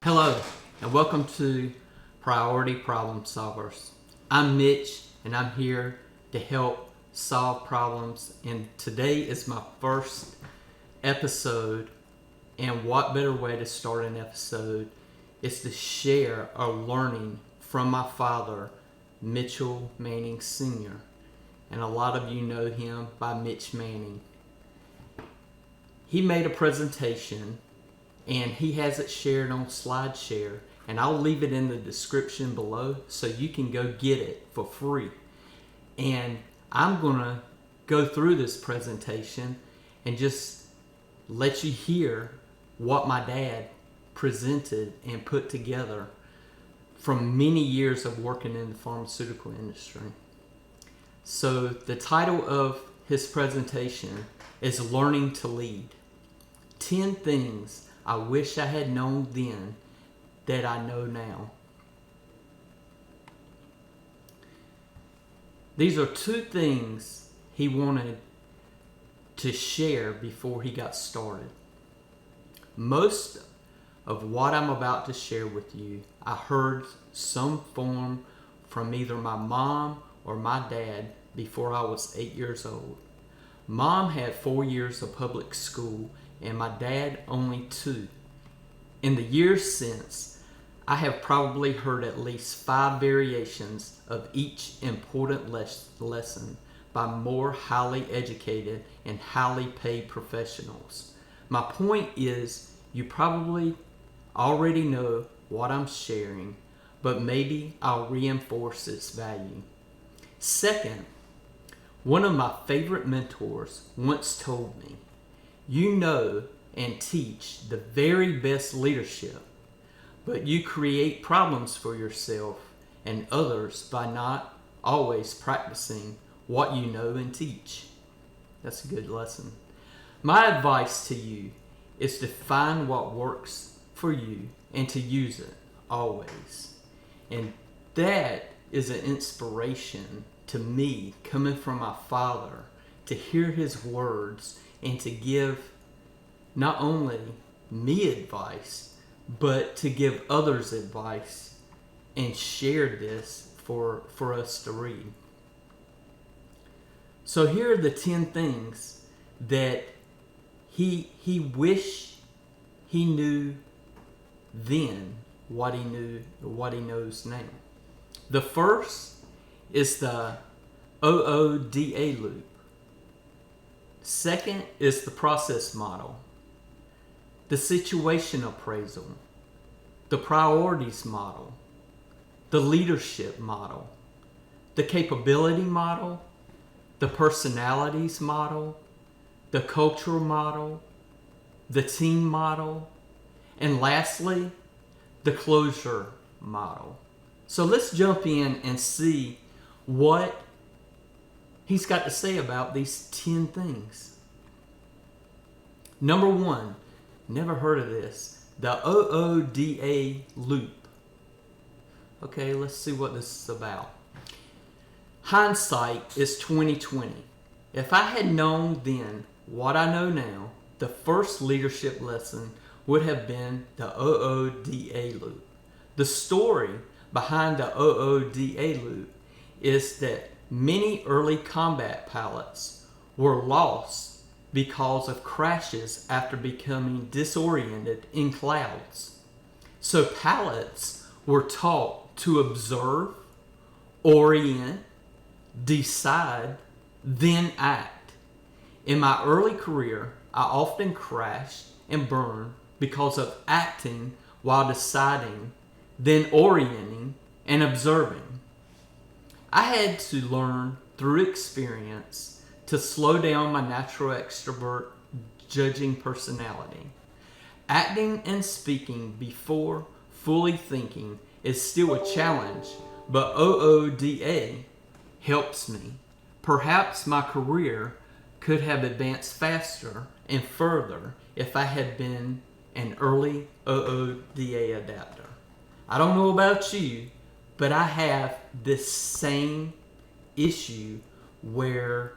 Hello, and welcome to Priority Problem Solvers. I'm Mitch, and I'm here to help solve problems. And today is my first episode, and what better way to start an episode is to share a learning from my father, Mitchell Manning Sr. And a lot of you know him by Mitch Manning. He made a presentation, and he has it shared on SlideShare, and I'll leave it in the description below so you can go get it for free. And I'm gonna go through this presentation and just let you hear what my dad presented and put together from many years of working in the pharmaceutical industry. So the title of his presentation is Learning to Lead. 10 things I wish I had known then that I know now. These are 2 things he wanted to share before he got started. Most of what I'm about to share with you, I heard some form from either my mom or my dad before I was 8 years old. Mom had 4 years of public school and my dad only 2. In the years since, I have probably heard at least 5 variations of each important lesson by more highly educated and highly paid professionals. My point is, you probably already know what I'm sharing, but maybe I'll reinforce its value. Second, one of my favorite mentors once told me, you know and teach the very best leadership, but you create problems for yourself and others by not always practicing what you know and teach. That's a good lesson. My advice to you is to find what works for you and to use it always. And that is an inspiration to me coming from my father, to hear his words and to give not only me advice, but to give others advice and share this for us to read. So here are the 10 things that he wished he knew then what he knows now. The first is the OODA loop. Second is the process model, the situation appraisal, the priorities model, the leadership model, the capability model, the personalities model, the cultural model, the team model, and lastly, the closure model. So let's jump in and see what he's got to say about these 10 things. Number 1, never heard of this, the OODA loop. Okay, let's see what this is about. Hindsight is 20/20. If I had known then what I know now, the first leadership lesson would have been the OODA loop. The story behind the OODA loop is that many early combat pilots were lost because of crashes after becoming disoriented in clouds. So pilots were taught to observe, orient, decide, then act. In my early career, I often crashed and burned because of acting while deciding, then orienting and observing. I had to learn through experience to slow down my natural extrovert judging personality. Acting and speaking before fully thinking is still a challenge, but OODA helps me. Perhaps my career could have advanced faster and further if I had been an early OODA adapter. I don't know about you, but I have this same issue where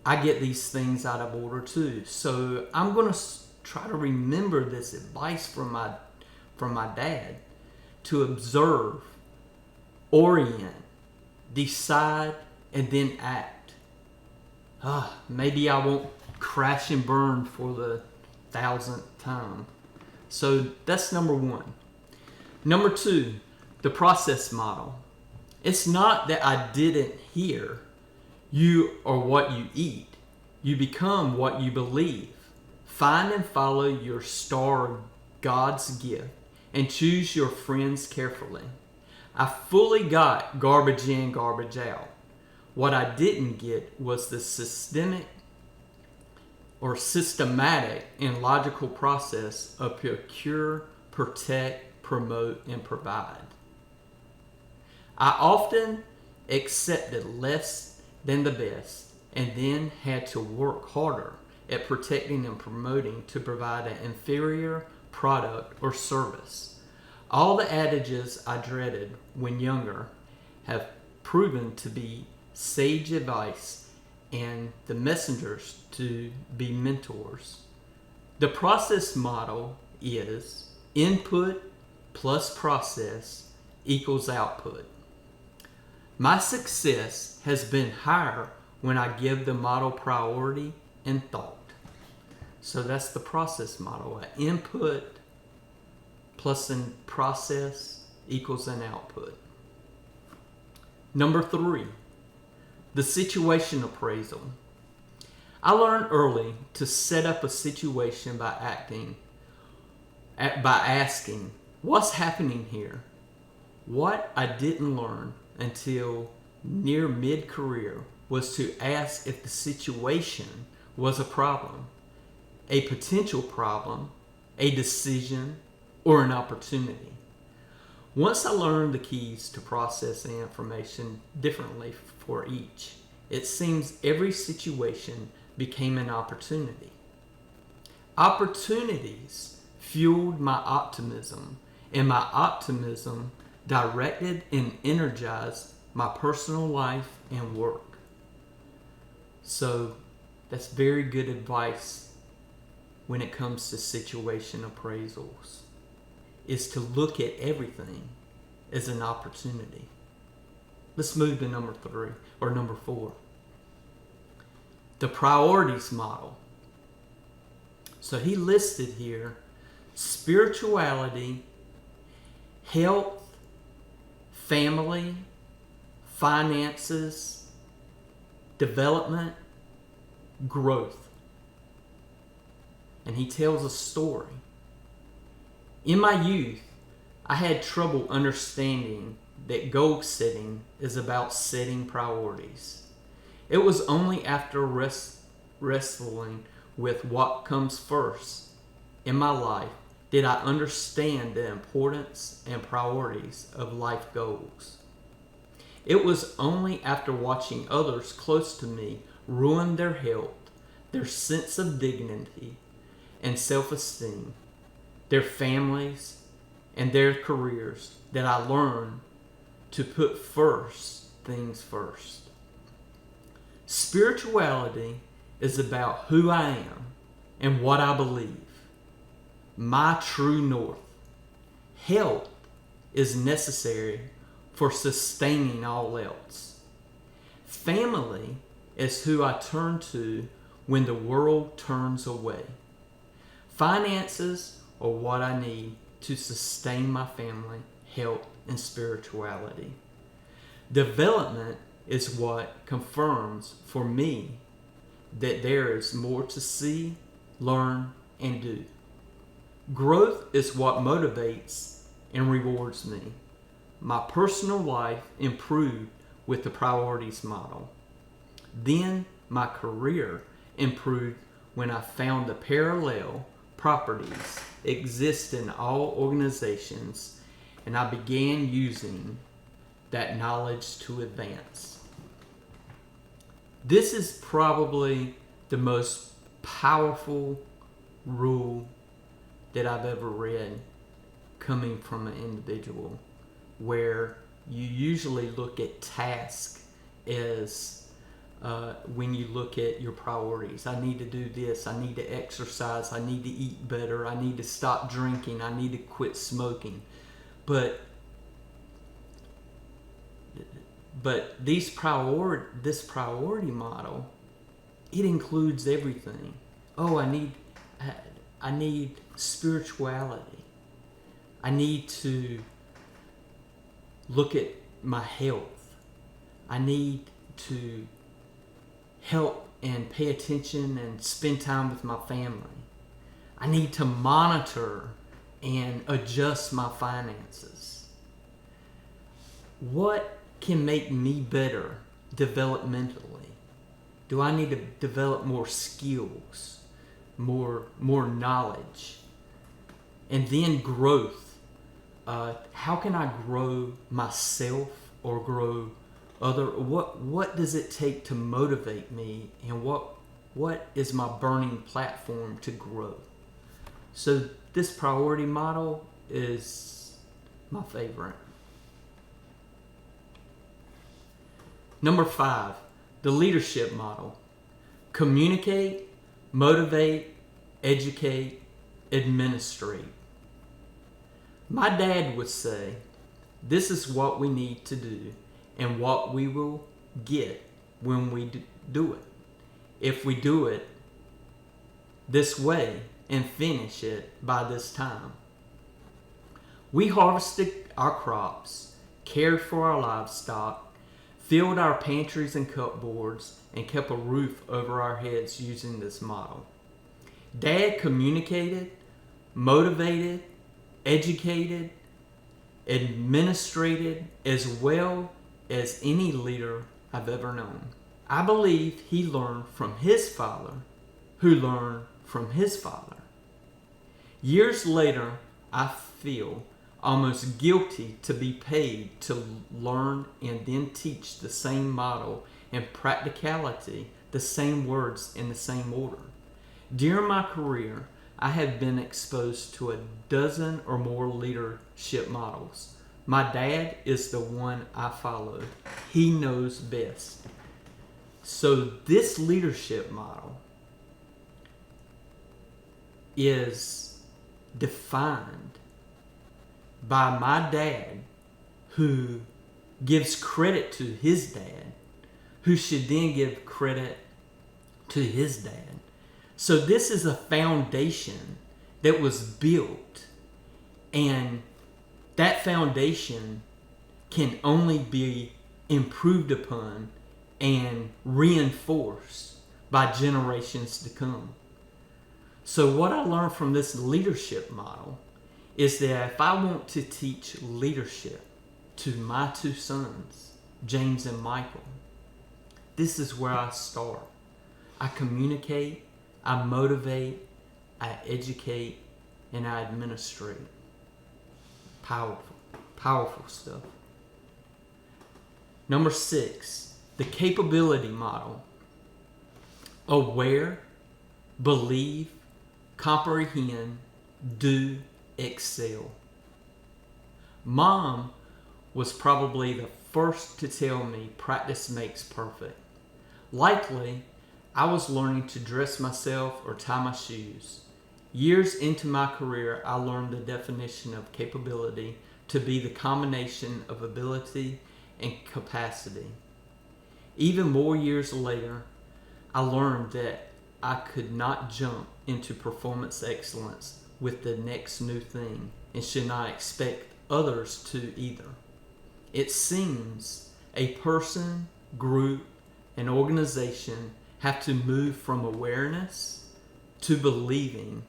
I get these things out of order too. So I'm going to try to remember this advice from my dad to observe, orient, decide, and then act. Maybe I won't crash and burn for the 1,000th time. So that's number one. Number two, the process model. It's not that I didn't hear you are what you eat. You become what you believe. Find and follow your star, God's gift, and choose your friends carefully. I fully got garbage in, garbage out. What I didn't get was the systematic and logical process of procure, protect, promote, and provide. I often accepted less than the best and then had to work harder at protecting and promoting to provide an inferior product or service. All the adages I dreaded when younger have proven to be sage advice and the messengers to be mentors. The process model is input plus process equals output. My success has been higher when I give the model priority and thought. So that's the process model. An input plus a process equals an output. Number three, the situation appraisal. I learned early to set up a situation by asking, what's happening here? What I didn't learn until near mid-career was to ask if the situation was a problem, a potential problem, a decision, or an opportunity. Once I learned the keys to processing information differently for each, it seems every situation became an opportunity. Opportunities fueled my optimism, and my optimism directed and energized my personal life and work. So that's very good advice when it comes to situation appraisals, is to look at everything as an opportunity. Let's move to number four. The priorities model. So he listed here spirituality, health, family, finances, development, growth. And he tells a story. In my youth, I had trouble understanding that goal setting is about setting priorities. It was only after wrestling with what comes first in my life did I understand the importance and priorities of life goals. It was only after watching others close to me ruin their health, their sense of dignity and self-esteem, their families, and their careers that I learned to put things first. Spirituality is about who I am and what I believe, my true north. Health is necessary for sustaining all else. Family is who I turn to when the world turns away. Finances are what I need to sustain my family, health, and spirituality. Development is what confirms for me that there is more to see, learn, and do. Growth is what motivates and rewards me. My personal life improved with the priorities model. Then my career improved when I found the parallel properties exist in all organizations, and I began using that knowledge to advance. This is probably the most powerful rule that I've ever read coming from an individual, where you usually look at task as when you look at your priorities. I need to do this. I need to exercise. I need to eat better. I need to stop drinking. I need to quit smoking. But this priority model, it includes everything. Oh, I need spirituality. I need to look at my health. I need to help and pay attention and spend time with my family. I need to monitor and adjust my finances. What can make me better developmentally? Do I need to develop more skills, more knowledge? And then growth. How can I grow myself or grow other? What does it take to motivate me, and what is my burning platform to grow? So this priority model is my favorite. Number 5, the leadership model. Communicate, motivate, educate, administrate. My dad would say, this is what we need to do and what we will get when we do it. If we do it this way and finish it by this time. We harvested our crops, cared for our livestock, filled our pantries and cupboards, and kept a roof over our heads using this model. Dad communicated, motivated, educated, administrated as well as any leader I've ever known. I believe he learned from his father, who learned from his father. Years later, I feel almost guilty to be paid to learn and then teach the same model and practicality, the same words in the same order. During my career, I have been exposed to a dozen or more leadership models. My dad is the one I follow. He knows best. So this leadership model is defined by my dad, who gives credit to his dad, who should then give credit to his dad. So this is a foundation that was built, and that foundation can only be improved upon and reinforced by generations to come. So what I learned from this leadership model is that if I want to teach leadership to my 2 sons, James and Michael, this is where I start. I communicate, I motivate, I educate, and I administrate. Powerful stuff. Number 6, the capability model. Aware, believe, comprehend, do, excel. Mom was probably the first to tell me practice makes perfect. Likely, I was learning to dress myself or tie my shoes. Years into my career, I learned the definition of capability to be the combination of ability and capacity. Even more years later, I learned that I could not jump into performance excellence with the next new thing and should not expect others to either. It seems a person, group, and organization have to move from awareness to believing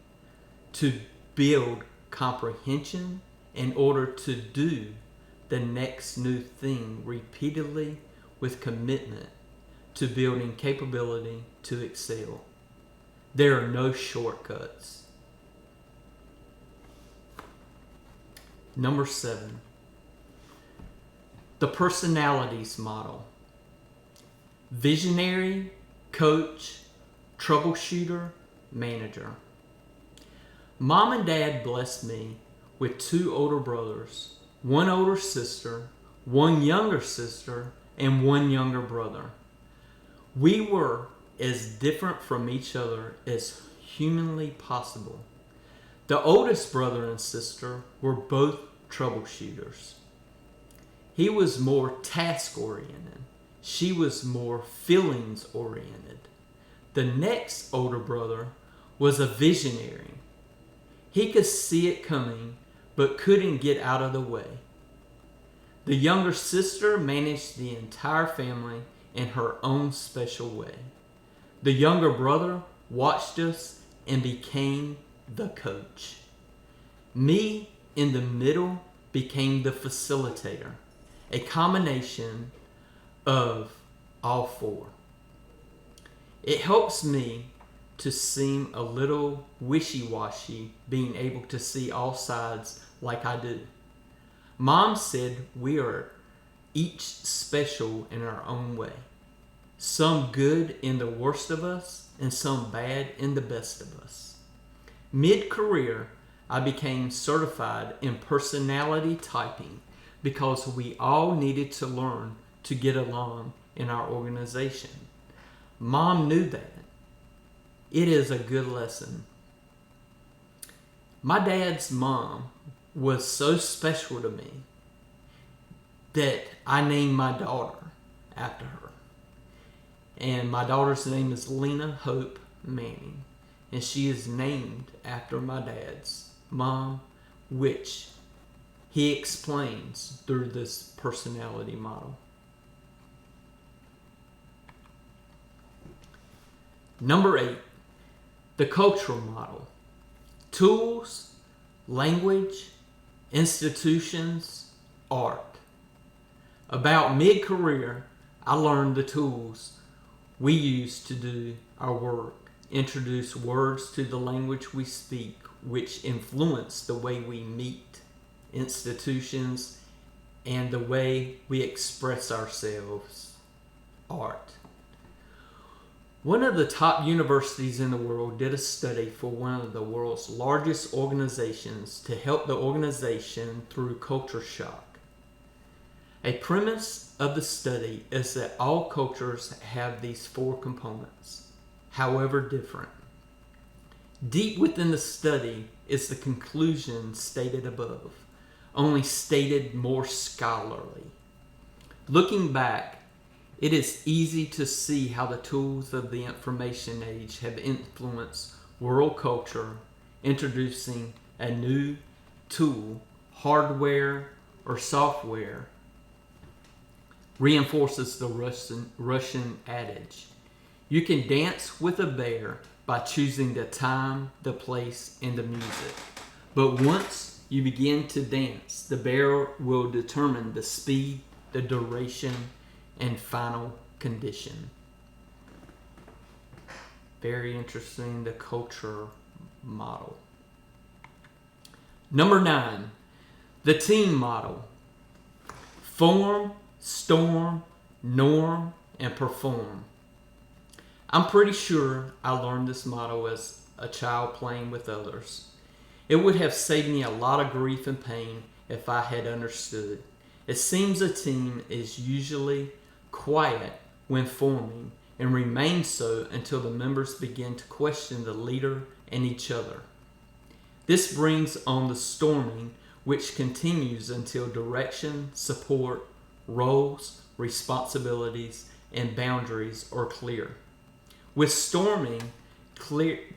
to build comprehension in order to do the next new thing repeatedly with commitment to building capability to excel. There are no shortcuts. Number 7, the personalities model. Visionary, coach, troubleshooter, manager. Mom and Dad blessed me with 2 older brothers, 1 older sister, 1 younger sister, and 1 younger brother. We were as different from each other as humanly possible. The oldest brother and sister were both troubleshooters. He was more task-oriented. She was more feelings-oriented. The next older brother was a visionary. He could see it coming, but couldn't get out of the way. The younger sister managed the entire family in her own special way. The younger brother watched us and became the coach. Me, in the middle, became the facilitator, a combination of all four. It helps me to seem a little wishy-washy, being able to see all sides like I do. Mom said we are each special in our own way. Some good in the worst of us, and some bad in the best of us. Mid-career, I became certified in personality typing because we all needed to learn to get along in our organization. Mom knew that. It is a good lesson. My dad's mom was so special to me that I named my daughter after her. And my daughter's name is Lena Hope Manning. And she is named after my dad's mom, which he explains through this personality model. Number 8, the cultural model. Tools, language, institutions, art. About mid-career, I learned the tools we use to do our work, introduce words to the language we speak, which influence the way we meet institutions and the way we express ourselves, art. One of the top universities in the world did a study for one of the world's largest organizations to help the organization through culture shock. A premise of the study is that all cultures have these 4 components, however different. Deep within the study is the conclusion stated above, only stated more scholarly. Looking back, it is easy to see how the tools of the information age have influenced world culture, introducing a new tool, hardware or software, reinforces the Russian adage. You can dance with a bear by choosing the time, the place, and the music. But once you begin to dance, the bear will determine the speed, the duration, and final condition. Very interesting, the culture model. Number 9, the team model. Form, storm, norm, and perform. I'm pretty sure I learned this model as a child playing with others. It would have saved me a lot of grief and pain if I had understood. It seems a team is usually quiet when forming and remains so until the members begin to question the leader and each other. This brings on the storming, which continues until direction, support, roles, responsibilities, and boundaries are clear. With storming, clearing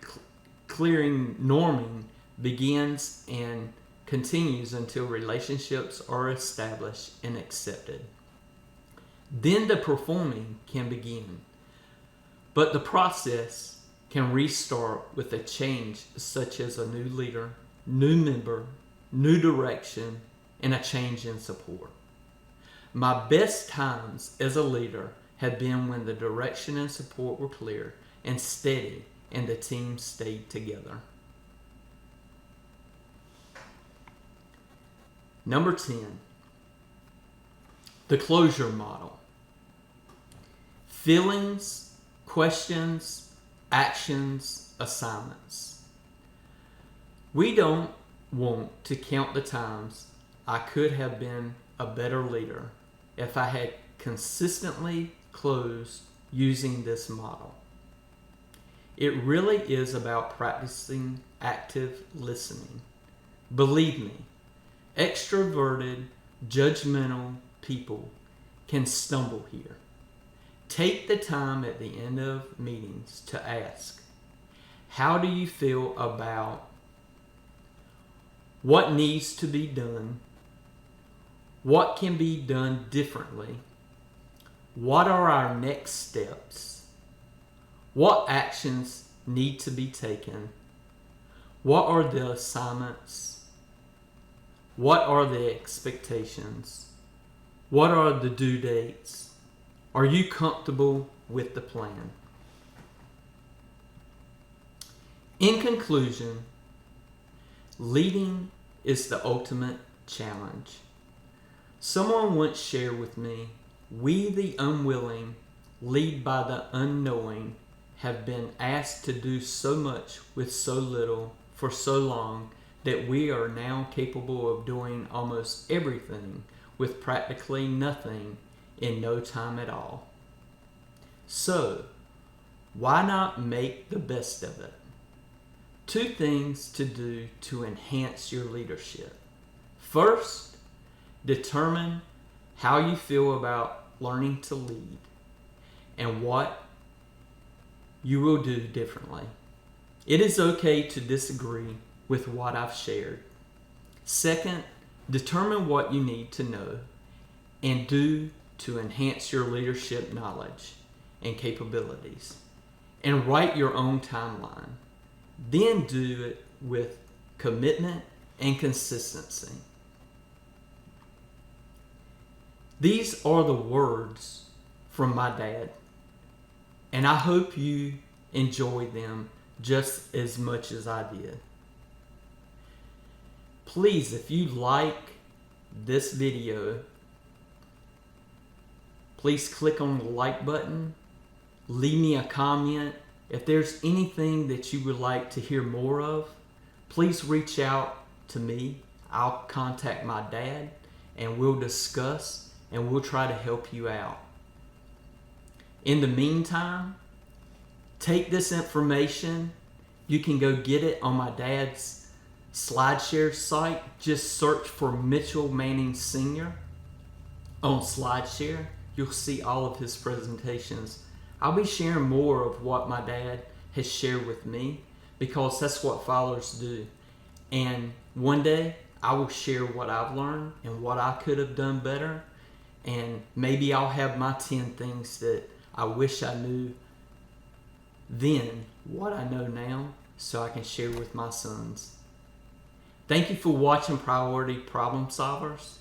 norming begins and continues until relationships are established and accepted. Then the performing can begin. But the process can restart with a change such as a new leader, new member, new direction, and a change in support. My best times as a leader have been when the direction and support were clear and steady and the team stayed together. Number 10, the closure model. Feelings, questions, actions, assignments. We don't want to count the times I could have been a better leader if I had consistently closed using this model. It really is about practicing active listening. Believe me, extroverted, judgmental people can stumble here. Take the time at the end of meetings to ask, how do you feel about what needs to be done? What can be done differently? What are our next steps? What actions need to be taken? What are the assignments? What are the expectations? What are the due dates? Are you comfortable with the plan? In conclusion, leading is the ultimate challenge. Someone once shared with me, we the unwilling, lead by the unknowing, have been asked to do so much with so little for so long that we are now capable of doing almost everything with practically nothing in no time at all. So, why not make the best of it? 2 things to do to enhance your leadership. First, determine how you feel about learning to lead and what you will do differently. It is okay to disagree with what I've shared. Second, determine what you need to know and do to enhance your leadership knowledge and capabilities. And write your own timeline. Then do it with commitment and consistency. These are the words from my dad, and I hope you enjoy them just as much as I did. Please, if you like this video, please click on the like button, leave me a comment. If there's anything that you would like to hear more of, please reach out to me. I'll contact my dad and we'll discuss and we'll try to help you out. In the meantime, take this information. You can go get it on my dad's SlideShare site. Just search for Mitchell Manning Sr. on SlideShare. You'll see all of his presentations. I'll be sharing more of what my dad has shared with me because that's what followers do. And one day I will share what I've learned and what I could have done better. And maybe I'll have my 10 things that I wish I knew then, what I know now, so I can share with my sons. Thank you for watching Priority Problem Solvers,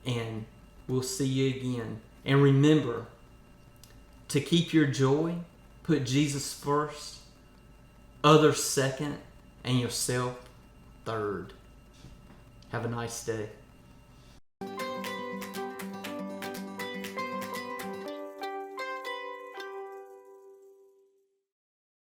and we'll see you again. And remember, to keep your joy, put Jesus first, others second, and yourself third. Have a nice day.